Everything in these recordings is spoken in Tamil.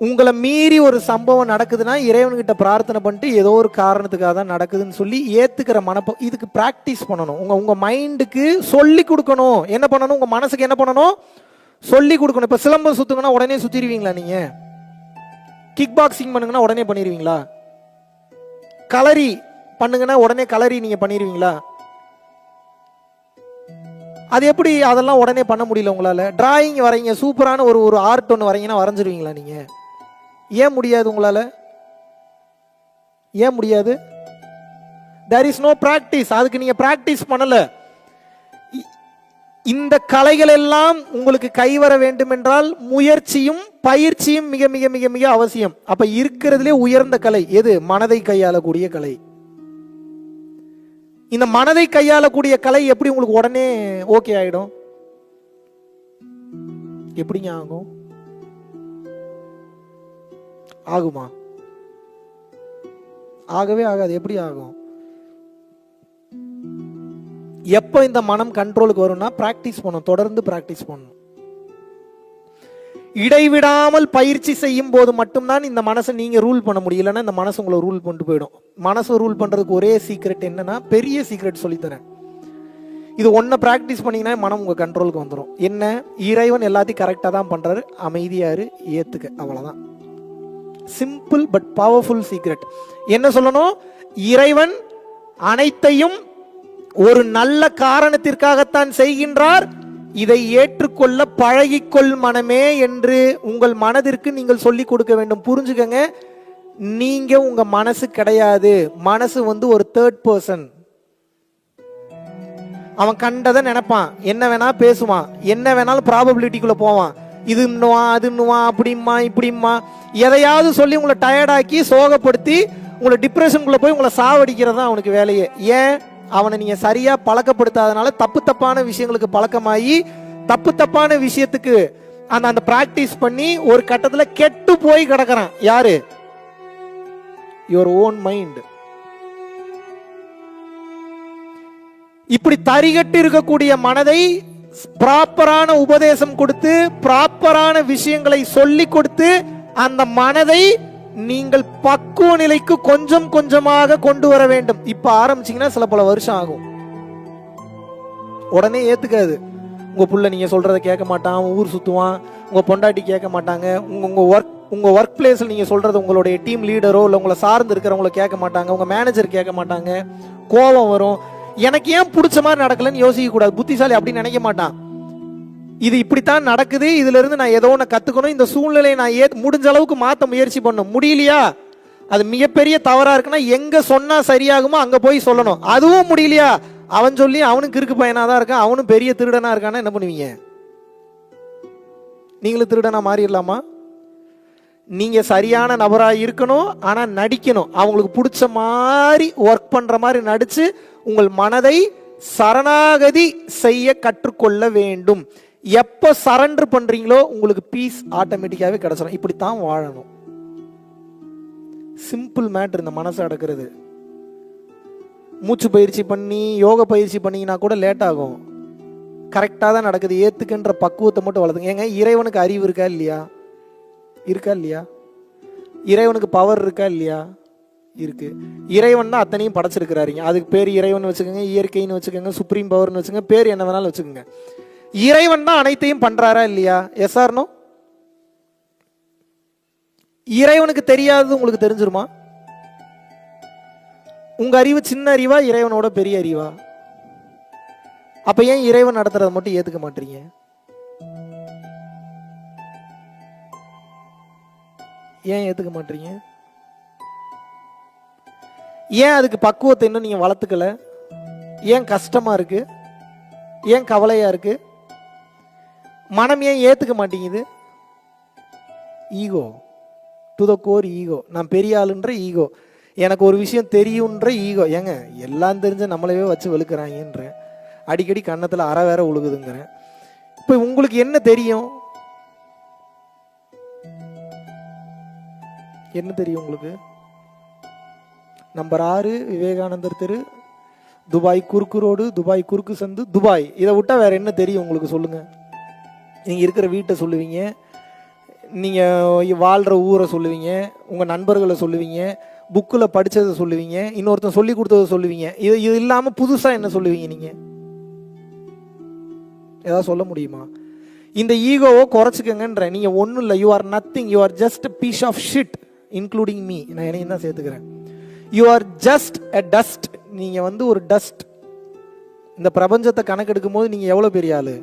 உங்களை மீறி ஒரு சம்பவம் நடக்குதுன்னா இறைவன்கிட்ட பிரார்த்தனை பண்ணிட்டு ஏதோ ஒரு காரணத்துக்காக தான் நடக்குதுன்னு சொல்லி ஏத்துக்கிற இதுக்கு பிராக்டிஸ் பண்ணணும். உங்க மைண்டுக்கு சொல்லி கொடுக்கணும். என்ன பண்ணணும்? உங்க மனசுக்கு என்ன பண்ணணும்? சொல்லி கொடுக்கணும். இப்ப சிலம்பம் சுத்துங்கன்னா உடனே சுத்திடுவீங்களா? நீங்க கிக் பாக்ஸிங் பண்ணுங்கன்னா உடனே பண்ணிடுவீங்களா? கலரி பண்ணுங்கன்னா உடனே கலரி நீங்க பண்ணிடுவீங்களா? அது எப்படி அதெல்லாம் உடனே பண்ண முடியல உங்களால? டிராயிங் வரைங்க, சூப்பரான ஒரு ஆர்ட் ஒன்று வரைங்கன்னா வரைஞ்சிருவீங்களா நீங்க? ஏன் முடியாது உங்களால? ஏன் முடியாது? There is no practice. அதுக்கு நீங்க பிராக்டிஸ் பண்ணல. இந்த கலைகள் எல்லாம் உங்களுக்கு கைவர வேண்டும் என்றால் முயற்சியும் பயிற்சியும் மிக மிக மிக மிக அவசியம். அப்ப இருக்கிறதுலே உயர்ந்த கலை எது? மனதை கையாளக்கூடிய கலை. இந்த மனதை கையாளக்கூடிய கலை எப்படி உங்களுக்கு உடனே ஓகே ஆயிடும்? எப்படிங்க ஆகும்? ஆகுமா? ஆகவே ஆகாது. எப்படி ஆகும்? எப்ப இந்த மனம் கண்ட்ரோலுக்கு வரும்னா பிராக்டிஸ் பண்ணணும். தொடர்ந்து பிராக்டிஸ் பண்ணணும். இடைவிடாமல் பயிற்சி செய்யும் போது மட்டும்தான் இந்த மனசை நீங்க ரூல் பண்ண முடியும். இல்லைன்னா இந்த மனசு உங்களை ரூல் பண்ணிட்டு போயிடும். மனசை ரூல் பண்றதுக்கு ஒரே சீக்ரெட் என்னன்னா, பெரிய சீக்ரெட் சொல்லித்தரேன். இது ஒன்ன பிராக்டிஸ் பண்ணீங்கன்னா மனம் உங்க கண்ட்ரோலுக்கு வந்துடும். என்ன? இறைவன் எல்லாத்தையும் கரெக்டா தான் பண்றாரு, அமைதியாரு, ஏத்துக்க, அவ்வளவுதான். Simple but powerful secret. என்ன சொல்லணும்? இறைவன் அனைத்தையும் ஒரு நல்ல காரணத்திற்காகத்தான் செய்கின்றார், இதை ஏற்றுக்கொள்ள பழகிக்கொள் மனமே என்று உங்கள் மனதிற்கு நீங்கள் சொல்லிக் கொடுக்க வேண்டும். புரிஞ்சுக்கங்க, நீங்க உங்க மனசு கிடையாது. மனசு ஒரு தேர்ட் பர்சன். அவன் கண்டதை நினைப்பான், என்ன வேணா பேசுவான், என்ன வேணாலும் ப்ராபபிலிட்டிக்குள்ள போவான். இதுன்னுவான், அதுன்னுவான், அப்படிம்மா இப்படிம்மா, எதையாவது சொல்லி உங்களை டயர்டாக்கி சோகப்படுத்தி உங்களை டிப்ரெஷனுக்குள்ள போய் உங்களை சாவடிக்கிறது தான் அவனுக்கு வேலையே. ஏன்? அவனை நீங்க சரியா பழக்கப்படுத்தாதனால தப்பு தப்பான விஷயங்களுக்கு பழக்கமாகி தப்பு தப்பான விஷயத்துக்கு அந்த பிராக்டிஸ் பண்ணி ஒரு கட்டத்துல கெட்டு போய் கிடக்குறான். யாரு? Your own mind. இப்படி தரிகட்டு இருக்கக்கூடிய மனதை ப்ராப்பரான உபதேசம் கொடுத்து ப்ராப்பரான விஷயங்களை சொல்லி கொடுத்து அந்த மனதை நீங்கள் பக்குவ நிலைக்கு கொஞ்சம் கொஞ்சமாக கொண்டு வர வேண்டும். இப்ப ஆரம்பிச்சீங்கன்னா சில பல வருஷம் ஆகும். உடனே ஏத்துக்காது. உங்க புள்ள நீங்க சொல்றதை கேட்க மாட்டான், ஊர் சுத்துவான், உங்க பொண்டாட்டி கேட்க மாட்டாங்க, உங்க ஒர்க் பிளேஸ்ல நீங்க சொல்றது உங்களுடைய டீம் லீடரோ இல்ல உங்களை சார்ந்து இருக்கிறவங்கள கேட்க மாட்டாங்க, உங்க மேனேஜர் கேட்க மாட்டாங்க, கோபம் வரும். எனக்கு ஏன் பிடிச்ச மாதிரி நடக்கலன்னு யோசிக்க கூடாது. புத்திசாலி அப்படின்னு நினைக்க மாட்டான். இது இப்படித்தான் நடக்குது, இதுல இருந்து நான் ஏதோ ஒன்று கத்துக்கணும், இந்த சூழ்நிலையை நான் முடிஞ்ச அளவுக்கு மாத்த முயற்சி பண்ணணும். முடியலையா? அது மிகப்பெரிய தவறா இருக்குன்னா எங்க சொன்னா சரியாகுமோ அங்க போய் சொல்லணும். அதுவும் முடியலையா? அவன் சொல்லி அவனுக்கு இருக்கு பையனாதான் இருக்கான், அவனும் பெரிய திருடனா இருக்கானா என்ன பண்ணுவீங்க? நீங்களும் திருடனா மாறிடலாமா? நீங்க சரியான நபரா இருக்கணும், ஆனா நடிக்கணும். அவங்களுக்கு பிடிச்ச மாதிரி ஒர்க் பண்ற மாதிரி நடிச்சு உங்கள் மனதை சரணாகதி செய்ய கற்றுக்கொள்ள வேண்டும். எப்ப சரண்டர் பண்றீங்களோ உங்களுக்கு பீஸ் ஆட்டோமேட்டிக்காவே கிடைச்சிடும். இப்படித்தான் வாழணும். சிம்பிள் மேட்டர் இந்த மனசை அடக்கிறது. மூச்சு பயிற்சி பண்ணி யோக பயிற்சி பண்ணீங்கன்னா கூட லேட் ஆகும். கரெக்டா தான் நடக்குது. ஏத்துக்கின்ற பக்குவத்தை மட்டும் வளர்த்துங்க. ஏங்க, இறைவனுக்கு அறிவு இருக்கா இல்லையா? இருக்கா இல்லையா? இறைவனுக்கு பவர் இருக்கா இல்லையா? இருக்கு. இறைவன் தான் அத்தனையும் படைச்சிருக்கிறாருங்க. அதுக்கு பேர் இறைவன் வச்சுக்கோங்க, இயற்கைன்னு வச்சுக்கோங்க, சுப்ரீம் பவர்னு வச்சுக்கோங்க, பேர் என்ன வேணாலும் வச்சுக்கோங்க. இறைவன் தான் அனைத்தையும் பண்றாரா இல்லையா? Yes or no? இறைவனுக்கு தெரியாதது உங்களுக்கு தெரிஞ்சிருமா? உங்க அறிவு சின்ன அறிவா, இறைவனோட பெரிய அறிவா? அப்ப ஏன் இறைவன் நடத்துறத மட்டும் ஏத்துக்க மாட்டீங்க? ஏன் ஏத்துக்க மாட்டீங்க? ஏன் அதுக்கு பக்குவத்தை இன்னும் நீங்க வளர்த்துக்கல? ஏன் கஷ்டமா இருக்கு? ஏன் கவலையா இருக்கு? மனம் ஏன் ஏத்துக்க மாட்டேங்குது? Ego, to the core ego. நான் பெரிய ஆளுன்ற ஈகோ, எனக்கு ஒரு விஷயம் தெரியும்ன்ற ஈகோ. ஏங்க, எல்லாம் தெரிஞ்ச நம்மளவே வச்சு வெளுக்கிறாங்கன்ற, அடிக்கடி கன்னத்துல அற வேற உழுகுதுங்கிறேன். இப்ப உங்களுக்கு என்ன தெரியும்? என்ன தெரியும் உங்களுக்கு? நம்பர் 6 விவேகானந்தர் தெரு, துபாய் குறுக்கு ரோடு, துபாய் குறுக்கு சந்து, துபாய். இதை விட்டா வேற என்ன தெரியும் உங்களுக்கு? சொல்லுங்க. நீங்க இருக்கிற வீட்டை சொல்லுவீங்க, நீங்கள் வாழ்கிற ஊரை சொல்லுவீங்க, உங்கள் நண்பர்களை சொல்லுவீங்க, புக்கில் படித்ததை சொல்லுவீங்க, இன்னொருத்தன் சொல்லி கொடுத்ததை சொல்லுவீங்க. இது இல்லாமல் புதுசாக என்ன சொல்லுவீங்க? நீங்கள் ஏதாவது சொல்ல முடியுமா? இந்த ஈகோவை குறைச்சிக்கங்கன்ற. நீங்கள் ஒன்றும் இல்லை, you are nothing, you are just piece of shit including me. நான் என்னையும் தான் சேர்த்துக்கிறேன். You are just a dust. நீங்கள் ஒரு டஸ்ட். இந்த பிரபஞ்சத்தை கணக்கெடுக்கும் போது நீங்கள் எவ்வளோ பெரிய ஆளு?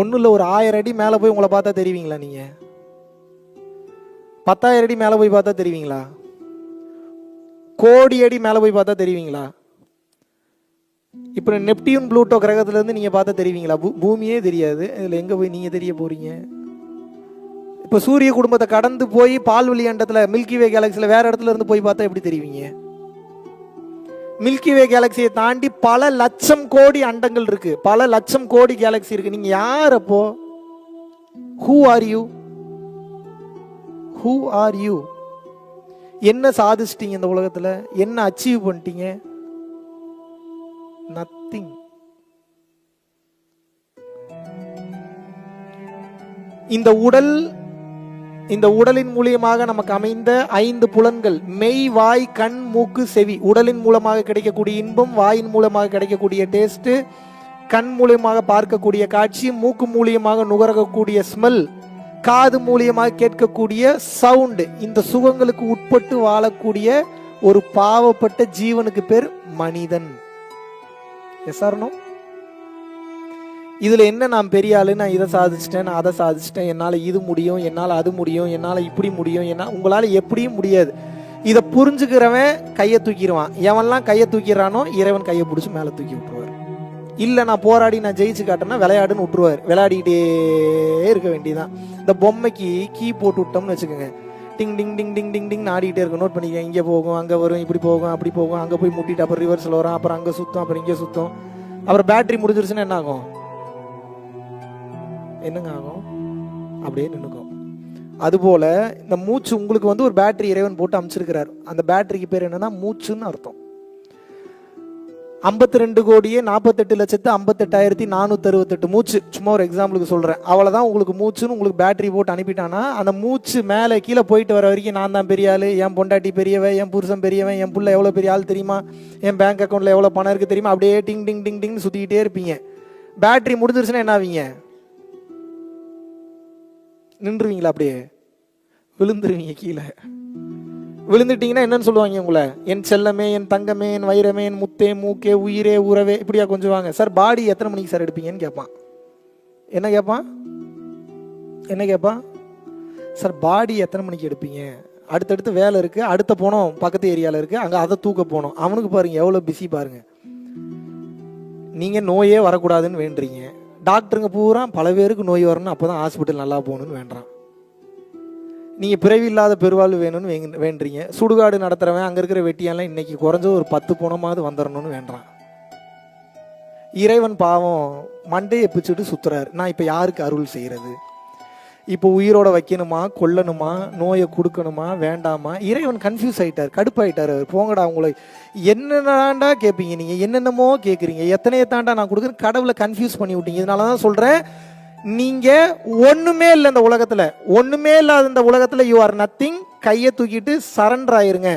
ஒன்றும் இல்லை, ஒரு 1000 அடி மேலே போய் உங்களை பார்த்தா தெரிவிங்களா? நீங்கள் 10,000 அடி மேலே போய் பார்த்தா தெரிவிங்களா? கோடி அடி மேலே போய் பார்த்தா தெரிவிங்களா? இப்போ நெப்டியூன் ப்ளூட்டோ கிரகத்திலேருந்து நீங்கள் பார்த்தா தெரிவிங்களா? பூமியே தெரியாது. இதில் எங்கே போய் நீங்கள் தெரிய போகிறீங்க? இப்போ சூரிய குடும்பத்தை கடந்து போய் பால்வெளி அண்டத்தில் மில்கி வே கேலக்சியில் வேறு இடத்துல இருந்து போய் பார்த்தா எப்படி தெரிவிங்க? மில்கி வே கேலக்சியை தாண்டி பல லட்சம் கோடி அண்டங்கள் இருக்கு, பல லட்சம் கோடி கேலக்சி இருக்கு. நீங்க யார் அப்போ? Who are you? Who are you? என்ன சாதிச்சிட்டீங்க இந்த உலகத்துல? என்ன அச்சீவ் பண்ணிட்டீங்க? நத்திங். இந்த உடலின் மூலியமாக நமக்கு அமைந்த 5 புலன்கள், மெய், வாய், கண், மூக்கு, செவி. உடலின் மூலமாக கிடைக்கக்கூடிய இன்பம், வாயின் மூலமாக கிடைக்கக்கூடிய டேஸ்ட், கண் மூலியமாக பார்க்கக்கூடிய காட்சி, மூக்கு மூலியமாக நுகரக்கூடிய ஸ்மெல், காது மூலியமாக கேட்கக்கூடிய சவுண்ட். இந்த சுகங்களுக்கு உட்பட்டு வாழக்கூடிய ஒரு பாவப்பட்ட ஜீவனுக்கு பேர் மனிதன். Yes or no? இதுல என்ன, நான் பெரிய ஆளு, நான் இதை சாதிச்சிட்டேன், நான் அதை சாதிச்சிட்டேன், என்னால் இது முடியும், என்னால் அது முடியும், என்னால் இப்படி முடியும், உங்களால் எப்படியும் முடியாது. இதை புரிஞ்சுக்கிறவன் கையை தூக்கிடுவான். எவன்லாம் கையை தூக்கிறானோ இறைவன் கையை பிடிச்சி மேலே தூக்கி விட்டுருவார். இல்லை நான் போராடி நான் ஜெயிச்சு காட்டேன்னா விளையாடுன்னு விட்டுருவார். விளையாடிக்கிட்டே இருக்க வேண்டியதான். இந்த பொம்மைக்கு கீ போட்டு விட்டோம்னு வச்சுக்கோங்க, டிங் டிங் டிங் டிங் டிங் டிங் ஆடிக்கிட்டே இருக்கும். நோட் பண்ணிக்க, இங்கே போகும், அங்கே வரும், இப்படி போகும், அப்படி போகும், அங்கே போய் முட்டிட்டு அப்புறம் ரிவர்ஸில் வரும், அப்புறம் அங்கே சுத்தம், அப்புறம் இங்கே சுத்தம், அப்புறம் பேட்டரி முடிஞ்சிருச்சுன்னா என்ன ஆகும்? என்னங்க ஆகும்? அப்படியே நின்னுக்கும். அதுபோல இந்த மூச்சு உங்களுக்கு ஒரு பேட்டரி இறைவன் போட்டு அமைச்சிருக்கிறார். அந்த பேட்டரிக்கு பேர் என்னன்னா மூச்சுன்னு அர்த்தம். 52,48,58,468 மூச்சு, சும்மா ஒரு எக்ஸாம்பிளுக்கு சொல்றேன். அவ்வளவுதான் உங்களுக்கு மூச்சுன்னு உங்களுக்கு பேட்டரி போட்டு அனுப்பிட்டானா, அந்த மூச்சு மேலே கீழே போயிட்டு வர வரைக்கும் நான் தான் பெரிய ஆளு, என் பொண்டாட்டி பெரியவன், என் புருஷன் பெரியவன், என் புள்ள எவ்வளவு பெரிய ஆள் தெரியுமா, என் பேங்க் அக்கௌண்ட்ல எவ்வளவு பணம் இருக்கு தெரியுமா, அப்படியே டிங் டிங் டிங் டிங் சுத்திக்கிட்டே இருப்பீங்க. பேட்டரி முடிஞ்சிருச்சுன்னா என்ன ஆவீங்க? நின்றுவீங்களா? அப்படியே விழுந்துருவீங்க. கீழே விழுந்துட்டீங்கன்னா என்னன்னு சொல்லுவாங்க உங்களை? என் செல்லமே, என் தங்கமே, என் வைரமே, என் முத்தே, மூக்கே, உயிரே, உறவே, இப்படியா கொஞ்சம் வாங்க சார். பாடி எத்தனை மணிக்கு சார் எடுப்பீங்கன்னு கேட்பான். என்ன கேட்பான் சார்? பாடி எத்தனை மணிக்கு எடுப்பீங்க? அடுத்தடுத்து வேலை இருக்கு, அடுத்த போனோம் பக்கத்து ஏரியாவில் இருக்கு, அங்கே அதை தூக்க போனோம். அவனுக்கு பாருங்க எவ்வளோ பிஸி பாருங்க. நீங்கள் நோயே வரக்கூடாதுன்னு வேண்டுறீங்க. டாக்டருங்க பூரா பல பேருக்கு நோய் வரணும், அப்போதான் ஹாஸ்பிட்டல் நல்லா போகணும்னு வேண்டாம். நீங்கள் பிறவி இல்லாத பெருவாழ்வு வேணும்னு வேண்டுறீங்க. சுடுகாடு நடத்துகிறவன் அங்கே இருக்கிற வெட்டியெல்லாம் இன்னைக்கு குறைஞ்ச ஒரு 10 பணமாவது வந்துடணும்னு வேண்டான். இறைவன் பாவம் மண்டையை பிச்சுட்டு சுத்துறாரு. நான் இப்போ யாருக்கு அருள் செய்கிறது? இப்போ உயிரோட வைக்கணுமா, கொல்லணுமா, நோயை கொடுக்கணுமா, வேண்டாமா? இறைவன் கன்ஃபியூஸ் ஆகிட்டார், கடுப்பாயிட்டார். போங்கடா, உங்களை என்னென்னடா கேட்பீங்க, நீங்கள் என்னென்னமோ கேட்குறீங்க, எத்தனையை தாண்டா நான் கொடுக்குறேன். கடவுளை கன்ஃபியூஸ் பண்ணி விட்டீங்க. இதனால தான் சொல்கிறேன், நீங்கள் ஒன்றுமே இல்லை இந்த உலகத்தில், ஒன்றுமே இல்லாத இந்த உலகத்தில் யூ ஆர் நத்திங். கையை தூக்கிட்டு சரண்டர் ஆயிருங்க.